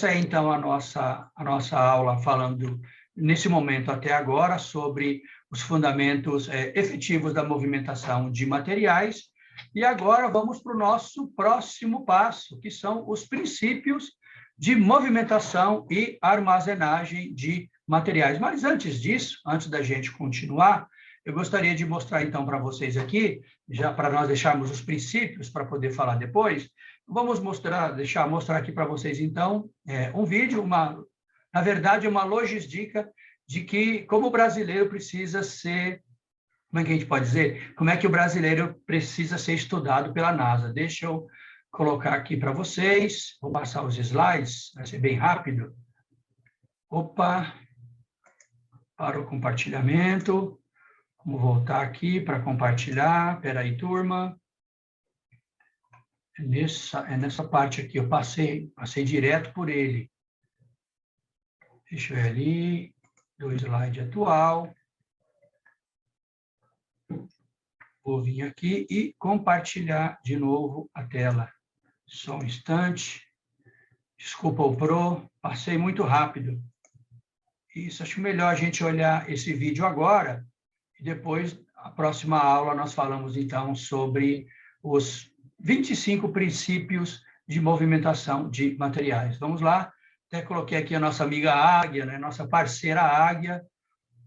é então a nossa aula falando nesse momento até agora sobre os fundamentos efetivos da movimentação de materiais. E agora vamos para o nosso próximo passo, que são os princípios de movimentação e armazenagem de materiais. Mas antes disso, antes da gente continuar, eu gostaria de mostrar então para vocês aqui, já para nós deixarmos os princípios para poder falar depois, vamos mostrar aqui para vocês então um vídeo, na verdade, uma logística de que como o brasileiro precisa ser, como é que a gente pode dizer? Como é que o brasileiro precisa ser estudado pela NASA? Deixa eu colocar aqui para vocês, vou passar os slides, vai ser bem rápido. Opa, para o compartilhamento. Vamos voltar aqui para compartilhar. Espera aí, turma. É nessa parte aqui, eu passei direto por ele. Deixa eu ver ali, do slide atual. Vou vir aqui e compartilhar de novo a tela. Só um instante. Desculpa o Pro, passei muito rápido. Isso, acho melhor a gente olhar esse vídeo agora e depois, a próxima aula, nós falamos então sobre os 25 princípios de movimentação de materiais. Vamos lá? Até coloquei aqui a nossa amiga Águia, né? Nossa parceira Águia,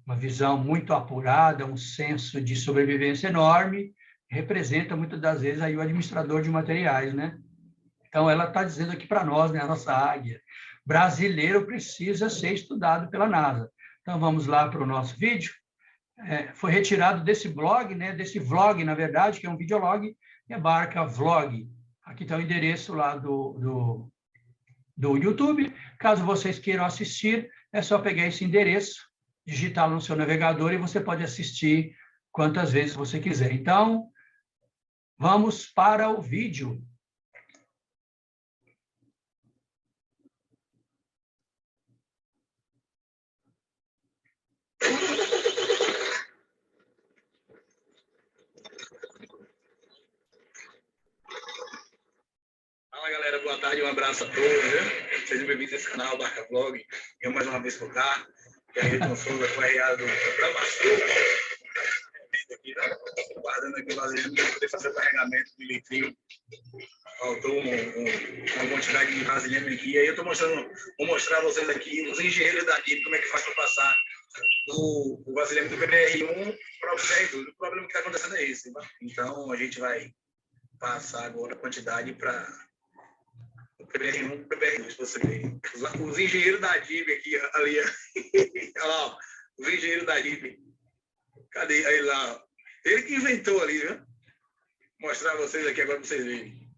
uma visão muito apurada, um senso de sobrevivência enorme, representa muitas das vezes aí o administrador de materiais, né? Então, ela está dizendo aqui para nós, né, a nossa Águia, brasileiro precisa ser estudado pela NASA. Então, vamos lá para o nosso vídeo. Foi retirado desse blog, né, desse vlog, na verdade, que é um videolog, e a Barca Vlog. Aqui está o endereço lá do YouTube. Caso vocês queiram assistir, é só pegar esse endereço, digitá-lo no seu navegador e você pode assistir quantas vezes você quiser. Então, vamos para o vídeo. Fala, galera, boa tarde, um abraço a todos, né? Sejam bem-vindos a esse canal, Barca Vlog. Eu mais uma vez por cá, e a Ayrton Souza foi arriado para Pastor. Aqui, tá? Guardando aqui o vasilhame para poder fazer o carregamento do litrinho. Faltou uma quantidade de vasilhame aqui. Aí eu vou mostrar a vocês aqui, os engenheiros da DIP, como é que faz para passar o vasilhame do PBR1 para o PBR2. O problema que está acontecendo é esse, tá? Então a gente vai passar agora a quantidade para o PBR1 para o PBR2, você vê. Os engenheiros da DIB aqui, ali, olha lá, os engenheiros da DIB. Cadê? Aí lá, ele que inventou ali, viu? Vou mostrar a vocês aqui agora para vocês verem.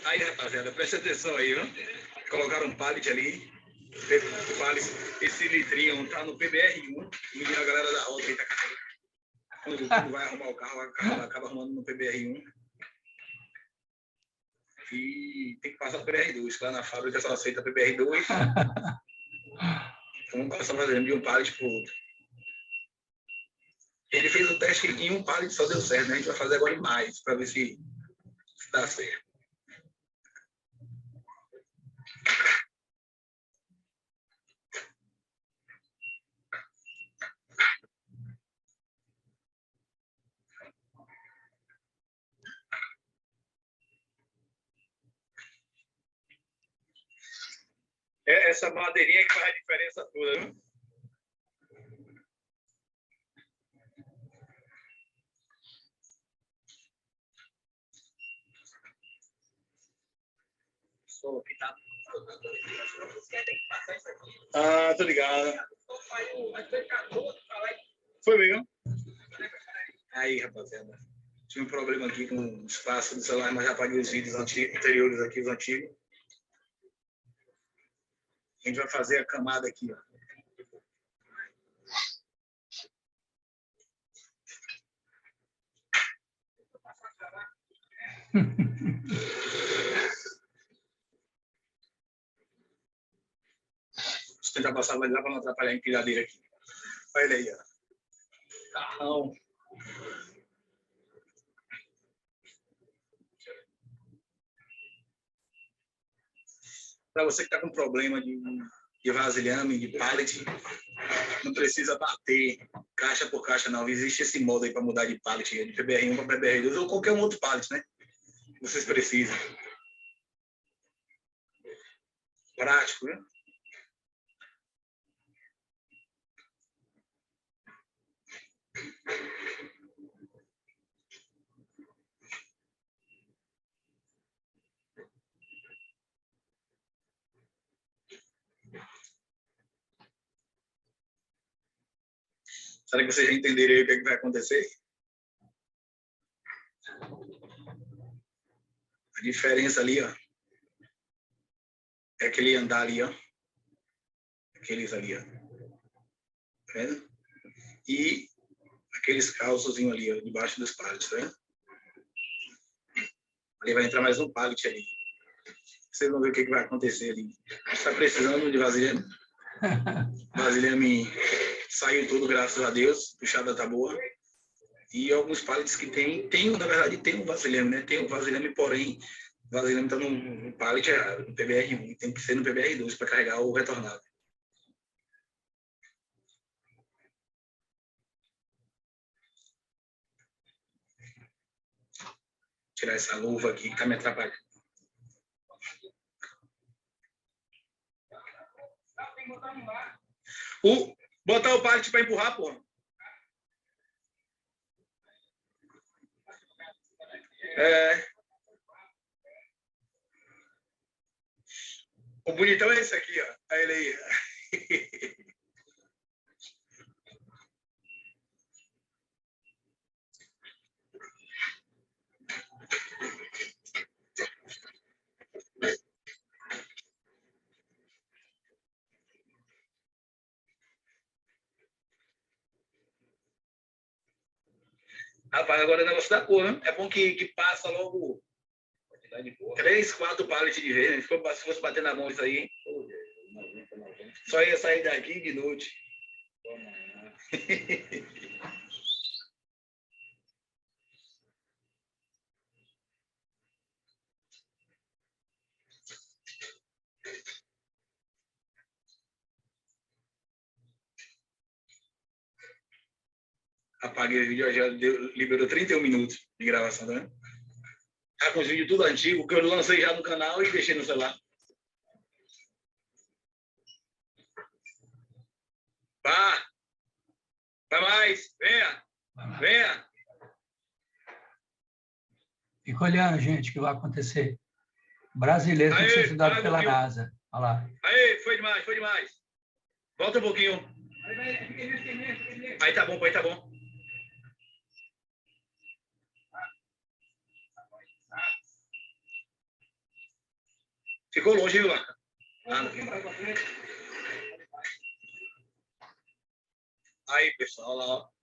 Aí, rapaziada, presta atenção aí, viu? Colocaram um pallet ali, esse litrinho tá no PBR1, e a galera da roda aí tá carregando. Quando vai arrumar o carro acaba arrumando no PBR1. E tem que passar o PBR2, lá na fábrica só aceita PBR2. Vamos passar fazendo de um pallet para o outro. Ele fez o teste em um pallet, só deu certo, né? A gente vai fazer agora em mais, para ver se dá certo. É essa madeirinha que faz a diferença toda, viu? Ah, tô ligado. Foi mesmo? Aí, rapaziada. Tive um problema aqui com o espaço do celular, mas já apaguei os vídeos anteriores aqui, os antigos. A gente vai fazer a camada aqui, ó. Vou tentar passar lá para não atrapalhar a empilhadeira aqui. Olha ele aí, ó. Carrão. Para você que está com problema de vasilhame, de pallet, não precisa bater caixa por caixa, não. Existe esse modo aí para mudar de pallet, de PBR1 para PBR2 ou qualquer um outro pallet, né? Vocês precisam. Prático, né? Será que vocês já entenderam aí o que, é que vai acontecer? A diferença ali, ó, é aquele andar ali, ó. Aqueles ali, ó. Tá vendo? E aqueles calçozinhos ali, ó, debaixo dos pallets, tá vendo? Ali vai entrar mais um pallet ali. Vocês vão ver o que, é que vai acontecer ali. A gente está precisando de vasilhame. Vasilhame saiu tudo, graças a Deus. Puxada tá boa. E alguns pallets que na verdade, tem um vasilhame, né? Tem um vasilhame, porém, o vasilhame está no pallet errado, no PBR1. Tem que ser no PBR2 para carregar o retornado. Tirar essa luva aqui que está me atrapalhando. Botar o pallet para empurrar, porra. O bonitão é esse aqui, ó. Aí ele aí. Rapaz, agora é o negócio da cor, né? É bom que passa logo 3, 4 pallets de vez. Se fosse bater na mão isso aí, só ia sair daqui de noite. Apaguei o vídeo, já liberou 31 minutos de gravação, tá vendo? Tá com os vídeos tudo antigo, que eu lancei já no canal e deixei no celular. Vá! Vai mais! Venha! Venha! Fica olhando, gente, o que vai acontecer. Brasileiro tem que ser estudado pela NASA. Olha lá. Aí, foi demais, foi demais. Volta um pouquinho. Aí tá bom, aí tá bom. Ficou longe, viu, Laca? Aí, pessoal, lá, ó.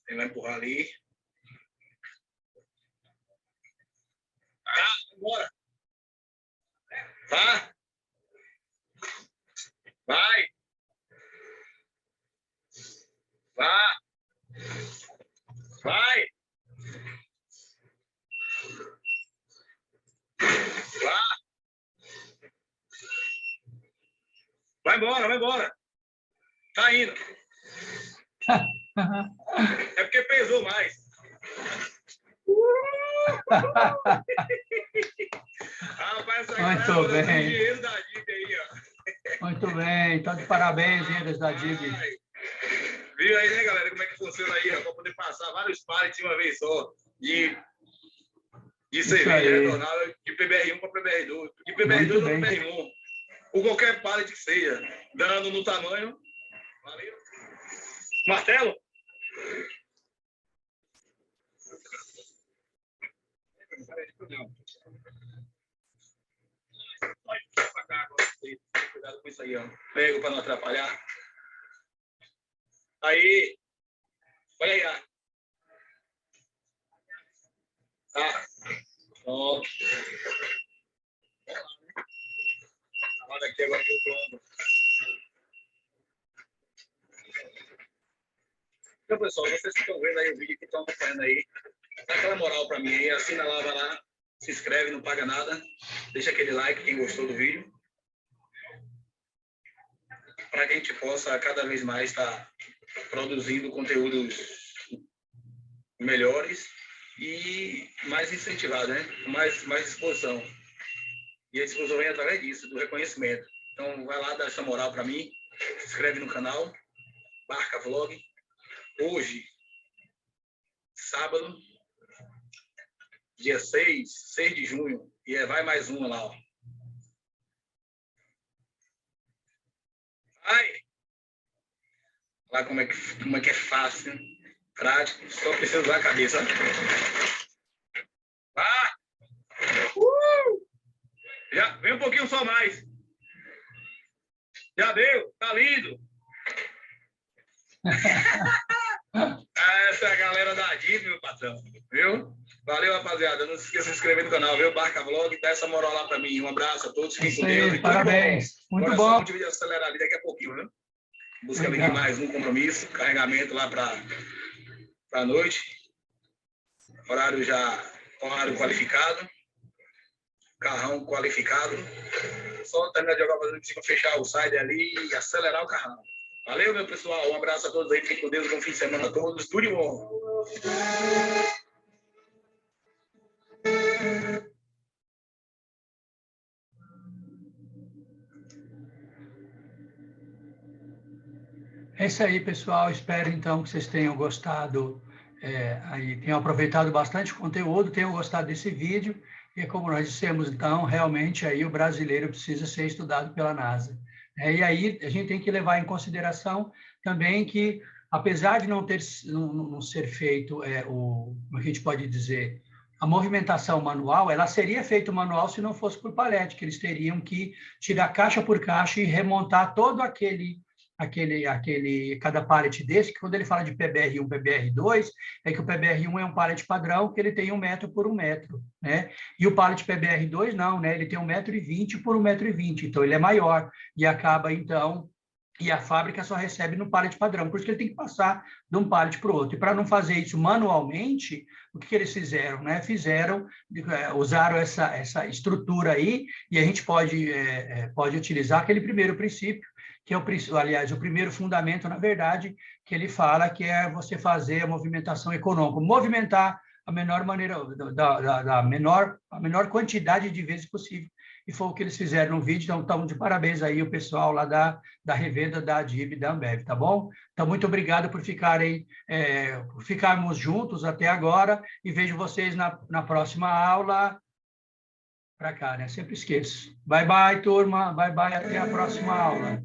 Ele vai empurrar ali. Bora. Tá? Vai. Vá. Vai. Vai embora, vai embora. Tá indo. É porque pesou mais. Rapaz, essa muito bem. Dinheiro da DIB aí, ó. Muito bem. Então, de parabéns, dinheiros da DIB. Viu aí, né, galera, como é que funciona aí, ó, para poder passar vários pallets de uma vez só, de cerveja retornável, de PBR1 para PBR2, de PBR2 para PBR1, ou qualquer pallet que seja, dando no tamanho. Valeu. Martelo? Cuidado com isso aí, ó. Pego para não atrapalhar. Aí, olha aí, ó. Tá. Pronto. Olha aqui agora que eu tô. Então, pessoal, vocês que estão vendo aí o vídeo, que estão acompanhando aí, dá aquela moral para mim aí, assina lá, vai lá, se inscreve, não paga nada, deixa aquele like quem gostou do vídeo, para que a gente possa cada vez mais estar produzindo conteúdos melhores e mais incentivado, né? Com mais disposição. E a disposição vem através disso, do reconhecimento. Então, vai lá, dá essa moral para mim, se inscreve no canal, Barca Vlog. Hoje, sábado, dia 6 de junho, e vai mais uma lá, ó. Ai! Lá como é que é fácil, prático, só precisa usar a cabeça. Ah! Já vem um pouquinho só mais. Já deu, tá lindo. Essa é a galera da DIB, meu patrão, viu? Valeu, rapaziada. Não se esqueça de se inscrever no canal, viu? Barca Vlog, dá essa moral lá pra mim. Um abraço a todos, fiquem com Deus. Parabéns. Muito bom. Vamos dividir acelerar ali daqui a pouquinho, né? Buscando aqui mais um compromisso, carregamento lá pra noite. Horário qualificado. Carrão qualificado. Só terminar de jogar para fechar o side ali e acelerar o carrão. Valeu, meu pessoal. Um abraço a todos aí. Fiquem com Deus. Bom fim de semana a todos. Tudo de bom. É isso aí, pessoal. Espero, então, que vocês tenham gostado, aí, tenham aproveitado bastante o conteúdo, tenham gostado desse vídeo. E como nós dissemos, então, realmente aí o brasileiro precisa ser estudado pela NASA. E aí a gente tem que levar em consideração também que, apesar de não ser feito, como a gente pode dizer, a movimentação manual, ela seria feita manual se não fosse por palete, que eles teriam que tirar caixa por caixa e remontar todo cada pallet desse, que quando ele fala de PBR1, PBR2, é que o PBR1 é um pallet padrão, que ele tem 1 metro por 1 metro, né? E o pallet PBR2 não, né? Ele tem 1,20 m por 1,20 m, então ele é maior, e acaba, então, e a fábrica só recebe no pallet padrão, por isso que ele tem que passar de um pallet para o outro. E para não fazer isso manualmente, o que eles fizeram, né? Usaram essa estrutura aí, e a gente pode utilizar aquele primeiro princípio, que é o primeiro fundamento, na verdade, que ele fala que é você fazer a movimentação econômica, movimentar a menor maneira, a menor quantidade de vezes possível. E foi o que eles fizeram no vídeo, então estamos de parabéns aí o pessoal lá da revenda da DIB e da Ambev, tá bom? Então, muito obrigado por ficarmos juntos até agora, e vejo vocês na próxima aula. Para cá, né? Sempre esqueço. Bye, bye, turma. Bye, bye. Até a próxima aula.